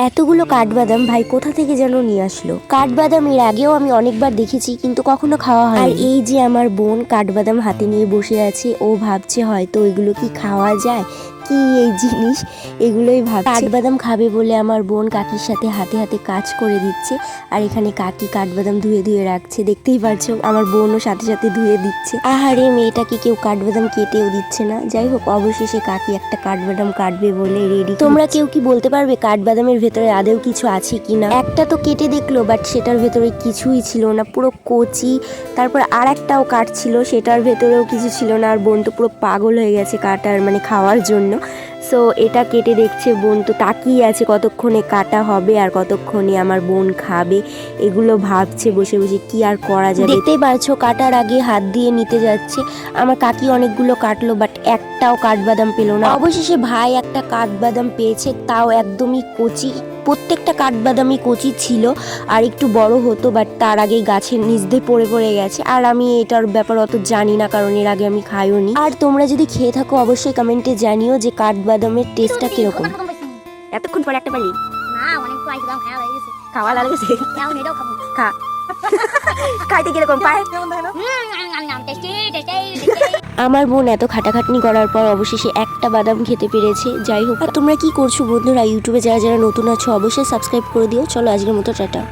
এতগুলো কাঠবাদাম ভাই কোথা থেকে যেন নিয়ে আসলো। কাঠবাদাম এর আগেও আমি অনেকবার দেখেছি কিন্তু কখনো খাওয়া হয়। আর এই যে আমার বোন কাঠবাদাম হাতে নিয়ে বসে আছে, ও ভাবছে হয়তো এগুলো কি খাওয়া যায়, কি এই জিনিস এগুলোই ভাবছে। কাঠবাদাম খাবে বলে আমার বোন কাকির সাথে হাতে হাতে কাজ করে দিচ্ছে। আর এখানে কাকি কাঠবাদাম ধুয়ে ধুয়ে রাখছে, দেখতেই পারছো আমার বোনও সাথে সাথে ধুয়ে দিচ্ছে। আহারে মেয়েটাকে কেউ কাঠবাদাম কেটেও দিচ্ছে না। যাই হোক, অবশেষে কাকি একটা কাঠবাদাম কাটবে বলে রেডি। তোমরা কেউ কি বলতে পারবে কাঠবাদামের ভেতরে আদেও কিছু আছে কিনা? একটা তো কেটে দেখলো, বাট সেটার ভেতরে কিছুই ছিল না, পুরো কচি। তারপর আর একটাও কাটছিল, সেটার ভেতরেও কিছু ছিল না। আর বোন তো পুরো পাগল হয়ে গেছে কাটার মানে খাওয়ার জন্য। সো এটা কেটে দেখছে, বোন তো তাকিয়ে আছে কতক্ষণে কাটা হবে আর কতক্ষণে আমার বোন খাবে, এগুলো ভাবছে বসে বসে কি আর করা যাবে। দেখতেই পারছো কাটার আগে হাত দিয়ে নিতে যাচ্ছে। আমার কাকি অনেকগুলো কাটলো, বাট একটাও কাঠবাদাম পেলো না। অবশেষে ভাই একটা কাঠবাদাম পেয়েছে, তাও একদমই কচি। প্রত্যেকটা কাঠবাদামই কচি ছিল, আর একটু বড় হতো, বাট তার আগে গাছের নিচ দিয়ে পড়ে পড়ে গেছে। আর আমি এটার ব্যাপার অত জানি না, কারণ এর আগে আমি খাইওনি। আর তোমরা যদি খেয়ে থাকো অবশ্যই কমেন্টে জানিও যে কাঠবাদামের টেস্টটা কিরকম। এতক্ষণ পরে একটা পারি না অনেক তো আইসলাম খাওয়া হয়ে গেছে, খাওয়া লাগছে, এখন এটাও খাবো। খা। খাইতে কিরকম পায়? Tasty tasty. আমার বোন এত খাটাখাটনি করার পর অবশেষে একটা বাদাম খেতে পেরেছে। যাই হোক, আর তোমরা কি করছো বন্ধুরা? ইউটিউবে যারা যারা নতুন আছো অবশ্যই সাবস্ক্রাইব করে দিও। চলো আজকের মতো টাটা।